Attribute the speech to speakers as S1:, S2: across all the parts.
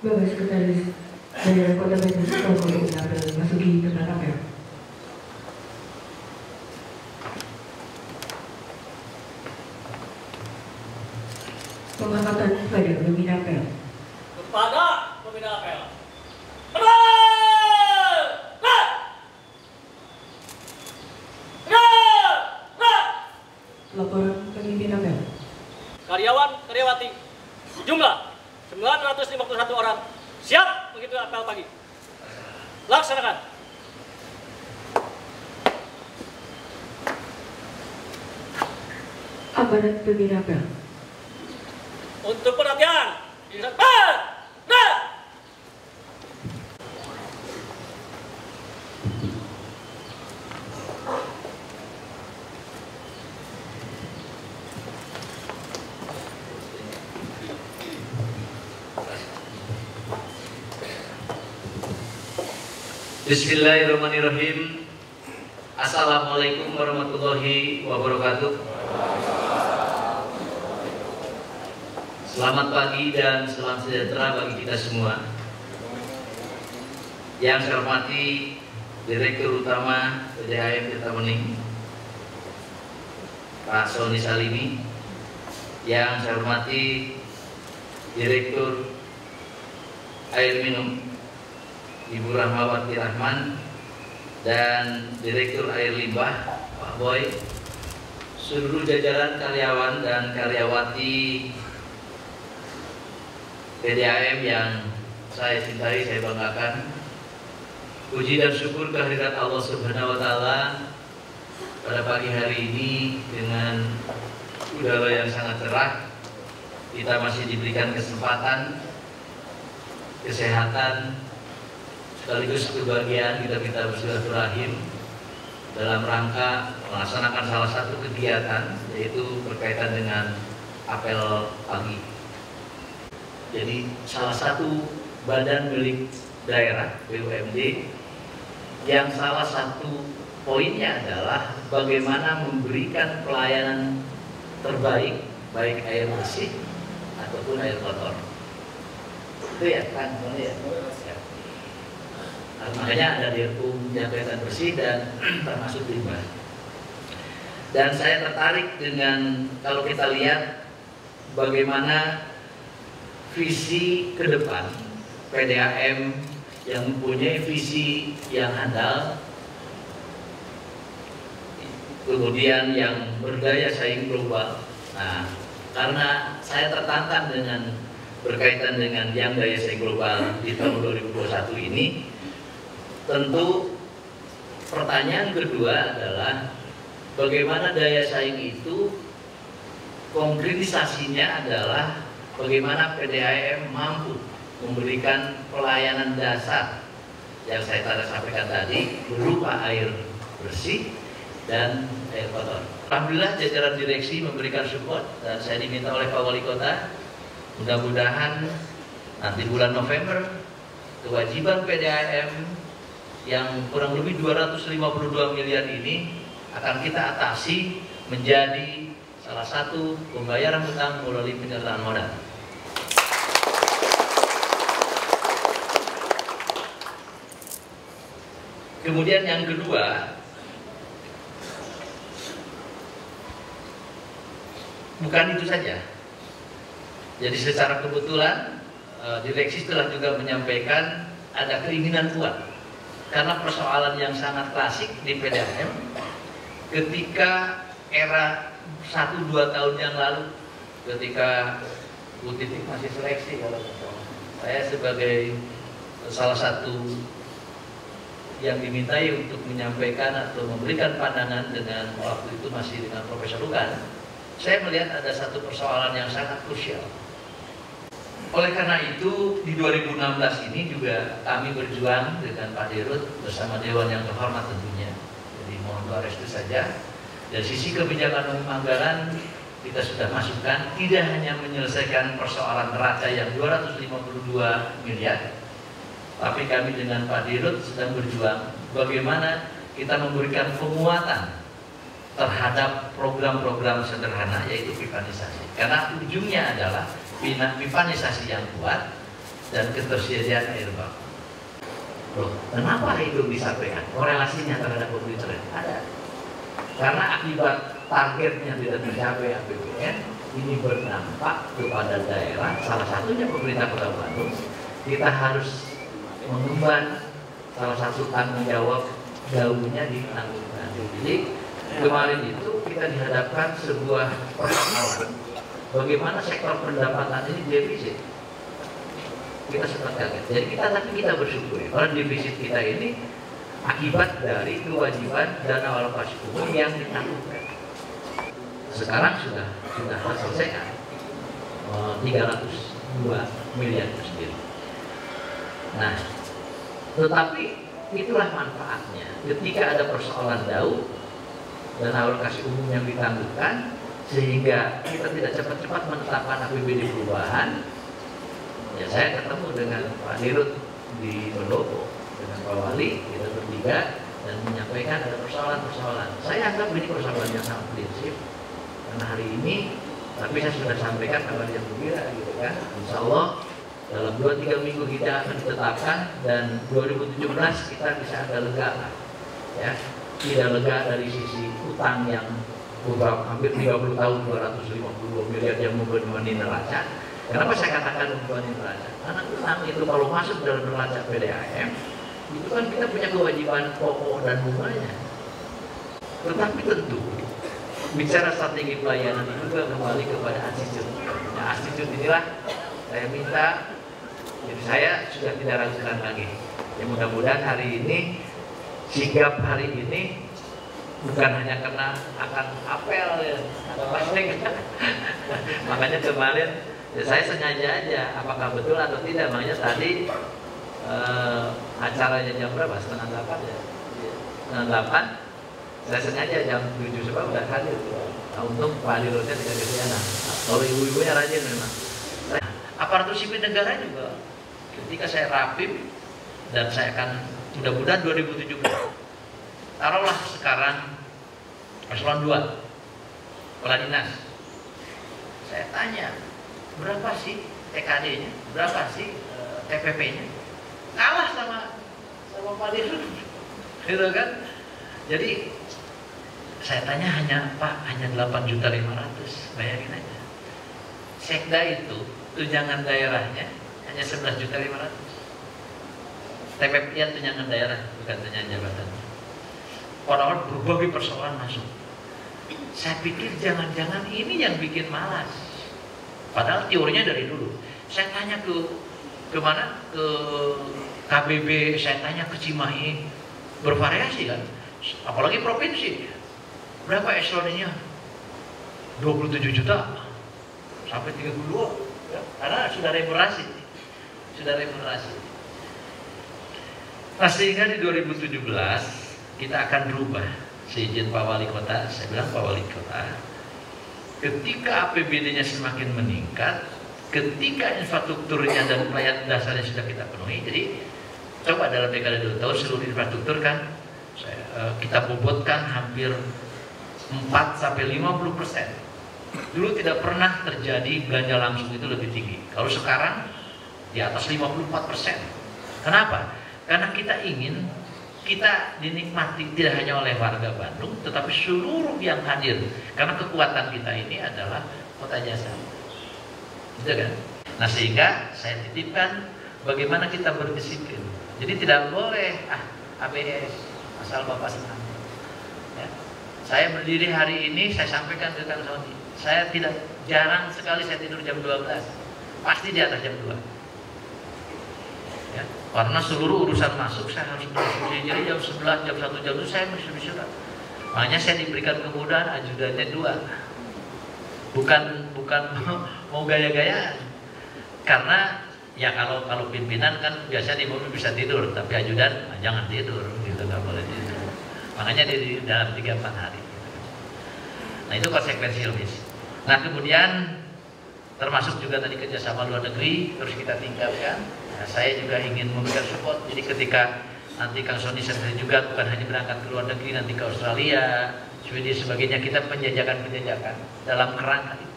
S1: Bapak Sekretaris Daerah Kota Medan Toko Undang Masuki terhadap ya. Pengamatan pada pembina apel.
S2: Kepada pembina apel.
S1: Laporan pemimpin apel.
S2: Karyawan, karyawati, jumlah 951 orang siap mengikuti apel pagi. Laksanakan.
S1: Amanat pembina apel.
S2: Untuk perhatian,
S3: Bismillahirrahmanirrahim. Assalamualaikum warahmatullahi wabarakatuh. Selamat pagi dan salam sejahtera bagi kita semua. Yang saya hormati Direktur Utama PDAM Tirta Bening, Pak Sony Salimi. Yang saya hormati Direktur Air Minum Ibu Rahmawati Rahman, dan Direktur Air Limbah Pak Boy, seluruh jajaran karyawan dan karyawati PDAM yang saya cintai, saya banggakan. Puji dan syukur kehadirat Allah Subhanahu wa Ta'ala pada pagi hari ini dengan udara yang sangat cerah. Kita masih diberikan kesempatan, kesehatan, sekaligus kebahagiaan kita bersilaturahim dalam rangka melaksanakan salah satu kegiatan, yaitu berkaitan dengan apel pagi. Jadi salah satu badan milik daerah BUMD yang salah satu poinnya adalah bagaimana memberikan pelayanan terbaik, baik air bersih ataupun air kotor. Itu ya kan, ya. Makanya ada Dirkum Jabatan Bersih dan termasuk limbah. Dan saya tertarik dengan kalau kita lihat bagaimana visi ke depan PDAM yang mempunyai visi yang handal, kemudian yang berdaya saing global. Nah, karena saya tertantang dengan berkaitan dengan yang daya saing global di tahun 2021 ini, tentu pertanyaan kedua adalah bagaimana daya saing itu konkretisasinya adalah bagaimana PDAM mampu memberikan pelayanan dasar yang saya sampaikan tadi berupa air bersih dan air kotor. Alhamdulillah jajaran direksi memberikan support dan saya diminta oleh Pak Wali Kota, mudah-mudahan nanti bulan November kewajiban PDAM yang kurang lebih 252 miliar ini akan kita atasi menjadi salah satu pembayaran hutang melalui penyertaan modal. Kemudian yang kedua, bukan itu saja. Jadi secara kebetulan direksi telah juga menyampaikan ada keinginan kuat. Karena persoalan yang sangat klasik di PDAM ketika era 1-2 tahun yang lalu, ketika Bu Titik masih seleksi, kalau saya sebagai salah satu yang dimintai untuk menyampaikan atau memberikan pandangan dengan waktu itu masih dengan Profesor Lukan, saya melihat ada satu persoalan yang sangat krusial. Oleh karena itu di 2016 ini juga kami berjuang dengan Pak Dirut bersama Dewan yang terhormat tentunya. Jadi mohon doa restu saja. Dari sisi kebijakan umum anggaran kita sudah masukkan tidak hanya menyelesaikan persoalan neraca yang 252 miliar, tapi kami dengan Pak Dirut sedang berjuang bagaimana kita memberikan penguatan terhadap program-program sederhana, yaitu pipanisasi. Karena ujungnya adalah pipanisasi yang kuat, dan ketersediaan air baku. Loh, kenapa itu disampaikan? Korelasinya terhadap pemberitaan ada. Karena akibat targetnya tidak tercapai APBN, ini berdampak kepada daerah. Salah satunya pemerintah Kota Bandung. Kita harus mengemban salah satu tanggung jawab jauhnya ditanggungan. Jadi kemarin itu kita dihadapkan sebuah persoalan. Bagaimana sektor pendapatan ini defisit? Kita sempat kaget. Jadi kita bersyukur. Karena defisit kita ini akibat dari kewajiban dana alokasi umum yang ditangguhkan. Sekarang sudah terselesaikan 302 miliar itu sendiri. Nah, tetapi itulah manfaatnya. Ketika ada persoalan jauh dana alokasi umum yang ditangguhkan, sehingga kita tidak cepat-cepat menetapkan APBD perubahan. Ya, saya ketemu dengan Pak Dirut di Pendopo, dengan Pak Wali, kita bertiga, dan menyampaikan ada persoalan-persoalan. Saya anggap ini persoalan yang sangat prinsip, karena hari ini, tapi saya sudah sampaikan kabar yang gembira, gitu kan. Insya Allah dalam 2-3 minggu kita akan ditetapkan, dan 2017 kita bisa agak lega, ya, tidak lega dari sisi utang yang hampir 30 tahun 252 miliar yang membebani neraca. Kenapa saya katakan membebani neraca? Karena utang itu kalau masuk dalam neraca PDAM, itu kan kita punya kewajiban pokok dan bunganya. Tetapi tentu bicara strategi pelayanan itu juga kembali kepada attitude. Nah, attitude inilah saya minta. Jadi saya sudah tidak ragukan lagi. Ya, mudah-mudahan hari ini, sigap hari ini bukan hanya karena akan apel ya, atau pasang. Makanya kemarin ya, saya sengaja aja, apakah betul atau tidak. Makanya tadi acaranya jam berapa? Setengah 8 ya. Setengah 8. Saya sengaja jam 7 sebab udah hadir. Nah, untung Pak Dirutnya tidak kesianan. Kalau ibu-ibunya rajin memang. Aparatur sipil negara juga. Ketika saya rapim dan saya akan mudah-mudahan 2017. Taruhlah sekarang eselon 2 kepala dinas. Saya tanya, berapa sih TKD-nya? Berapa sih TPP-nya? Kalah sama Pak Dirut. Gitu kan? Jadi saya tanya hanya 8.500.000, bayangin aja. Sekda itu tunjangan daerahnya hanya 11.500.000. TPP-nya tunjangan daerah, bukan tunjangan jabatan. Orang-orang berbagai persoalan masuk. Saya pikir jangan-jangan ini yang bikin malas. Padahal teorinya dari dulu. Saya tanya ke mana? Ke KBB, saya tanya ke Cimahi, bervariasi kan. Apalagi provinsi. Berapa eselonnya? 27 juta sampai 32 ya, karena sudah remunerasi. Nah, sehingga di 2017 kita akan berubah. Seizin Pak Wali Kota, saya bilang Pak Wali Kota, ketika APBD-nya semakin meningkat, ketika infrastrukturnya dan pelayanan dasarnya sudah kita penuhi, jadi coba dalam dekade 2 tahun seluruh infrastruktur kan kita bobotkan hampir 4-50%. Dulu tidak pernah terjadi belanja langsung itu lebih tinggi. Kalau sekarang di atas 54%. Kenapa? Karena kita ingin kita dinikmati tidak hanya oleh warga Bandung, tetapi seluruh yang hadir. Karena kekuatan kita ini adalah kota jasa. Gitu kan? Nah, sehingga saya titipkan bagaimana kita berdisiplin. Jadi tidak boleh ABS asal Bapak senang. Ya. Saya berdiri hari ini, saya sampaikan ke Kang Sony. Saya jarang sekali saya tidur jam 12. Pasti di atas jam 2. Ya. Karena seluruh urusan masuk saya harus berdiskusi. Jadi jam 11, jam 1, jam 2 saya mesti surat. Makanya saya diberikan kemudahan ajudannya 2. Bukan mau gaya-gayaan. Karena ya kalau pimpinan kan biasa di mobil bisa tidur, tapi ajudan jangan tidur, gitu, nggak boleh tidur. Makanya di dalam 3-4 hari. Nah, itu konsekuensi logis. Nah, kemudian termasuk juga tadi kerjasama luar negeri terus kita tingkatkan. Nah, saya juga ingin memberikan support. Jadi ketika nanti Kang Sony sendiri juga bukan hanya berangkat ke luar negeri, nanti ke Australia, Swedia sebagainya, kita penjajakan dalam kerangka itu.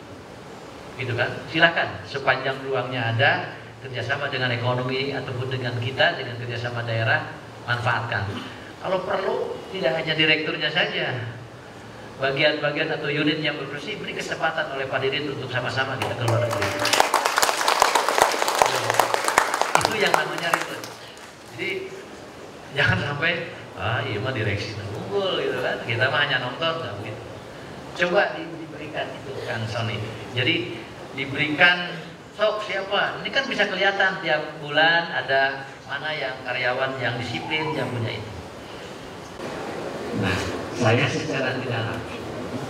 S3: Gitu kan? Silakan sepanjang ruangnya ada, kerjasama dengan ekonomi ataupun dengan kita, dengan kerjasama daerah, manfaatkan. Kalau perlu tidak hanya direkturnya saja, bagian-bagian atau unit yang berfungsi beri kesempatan oleh Pak Didit untuk sama-sama kita ke luar negeri. Itu yang namanya return. Jadi jangan sampai iya mah direksi unggul gitu kan, kita mah hanya nonton, nggak begitu. Coba diberikan itu Kang Sony. Jadi diberikan sok siapa, ini kan bisa kelihatan tiap bulan ada mana yang karyawan yang disiplin yang punya itu. Nah, saya secara tidak langsung.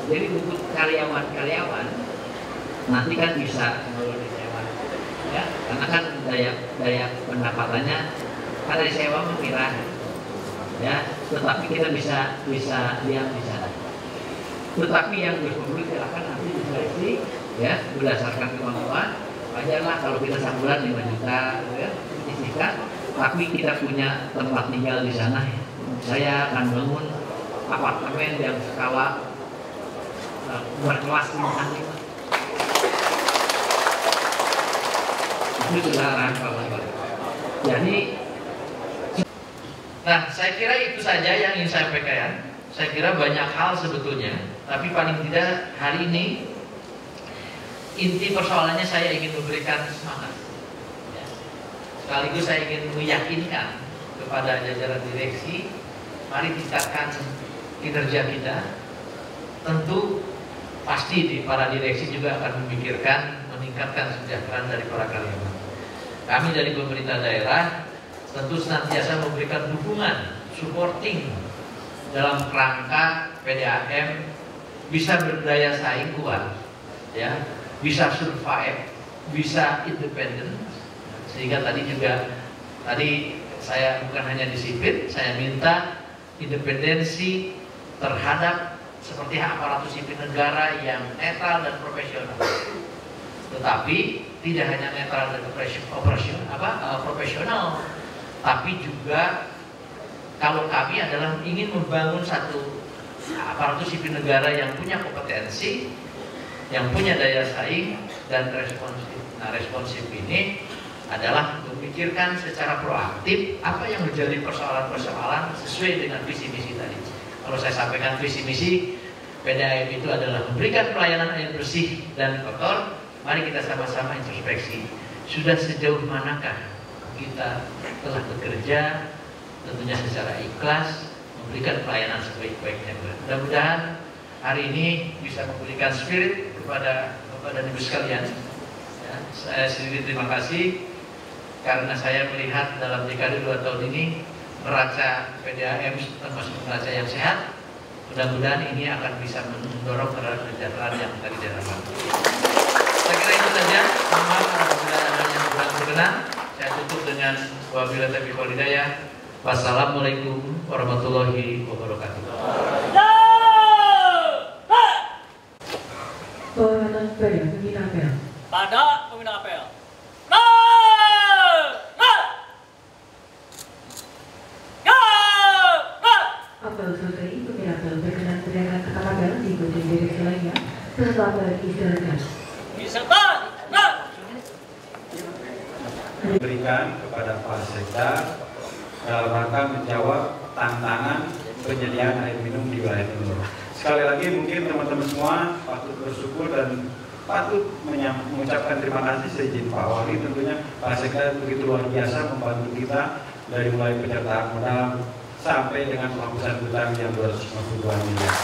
S3: Jadi untuk karyawan nanti kan bisa kalau disewa, ya, karena kan daya pendapatannya karena disewa murah, ya. Tetapi kita bisa lihat di sana. Tetapi yang berpemilik silakan nanti diseleksi, ya, berdasarkan kemampuan. Wajarlah kalau kita sebulan 5 juta, ya, isikan. Tapi kita punya tempat tinggal di sana. Saya akan bangun apartemen yang skala berkelas bintang 5. Itu sudah rangka. Jadi, nah saya kira itu saja yang ingin saya sampaikan. Saya kira banyak hal sebetulnya, tapi paling tidak hari ini inti persoalannya saya ingin memberikan semangat. Ya. Sekaligus saya ingin meyakinkan kepada jajaran direksi, mari tingkatkan kinerja kita. Tentu pasti di para direksi juga akan memikirkan meningkatkan kesejahteraan dari para karyawan. Kami dari pemerintah daerah tentu senantiasa memberikan dukungan, supporting dalam kerangka PDAM bisa berdaya saing kuat, ya, bisa survive, bisa independen. Sehingga tadi saya bukan hanya disiplin, saya minta independensi terhadap seperti aparatur sipil negara yang netral dan profesional. Tetapi tidak hanya netral dan profesional, tapi juga kalau kami adalah ingin membangun satu aparatur sipil negara yang punya kompetensi, yang punya daya saing dan responsif. Nah, responsif ini adalah memikirkan secara proaktif apa yang menjadi persoalan-persoalan sesuai dengan visi misi tadi. Kalau saya sampaikan visi misi PDAM itu adalah memberikan pelayanan air bersih dan kotor. Mari kita sama-sama introspeksi. Sudah sejauh manakah kita telah bekerja tentunya secara ikhlas memberikan pelayanan sebaik-baiknya. Mudah-mudahan hari ini bisa memberikan spirit kepada Bapak dan Ibu sekalian. Ya, saya sendiri terima kasih karena saya melihat dalam dekade 2 tahun ini neraca PDAM termasuk neraca yang sehat. Mudah-mudahan ini akan bisa mendorong terhadap kesejahteraan yang tadi diharapkan. Saya kira itu saja. Mohon maaf apabila ada yang kurang berkenan. Saya tutup dengan wabillahi taufiq wal hidayah. Wassalamualaikum warahmatullahi wabarakatuh.
S1: Pembina apel.
S2: Pada pembina apel.
S1: Apel selesai, pembina apel berkenan berdengar kata apel diikuti direksi lainnya. Peserta apel diistirahatkan.
S4: Diberikan kepada Pak Sekda dalam rangka menjawab tantangan penyediaan air minum di wilayah Timur. Sekali lagi mungkin teman-teman semua patut bersyukur dan patut mengucapkan terima kasih seizin Pak Wali. Tentunya Pak Sekda begitu luar biasa membantu kita dari mulai penyertaan modal sampai dengan penghapusan hutang yang 252 miliar.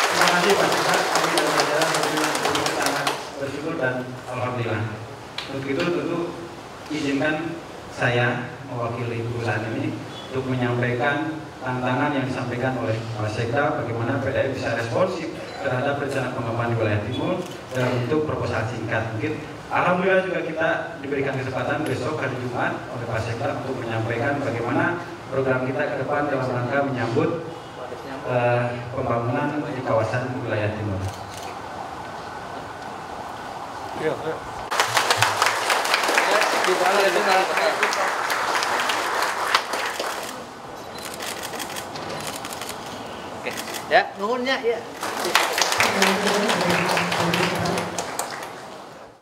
S4: Terima kasih Pak Sekda, kami dan jajaran tentunya sangat bersyukur dan alhamdulillah. Untuk itu tentu izinkan saya mewakili bulan ini untuk menyampaikan tantangan yang disampaikan oleh Pak Sekda bagaimana PDAM bisa responsif terhadap rencana pengembangan di wilayah Timur dalam bentuk proposal singkat. Mungkin alhamdulillah juga kita diberikan kesempatan besok hari Jumat oleh Pak Sekda untuk menyampaikan bagaimana program kita ke depan dalam rangka menyambut pembangunan di kawasan wilayah Timur.
S3: Oke, ya, nuhunnya ya.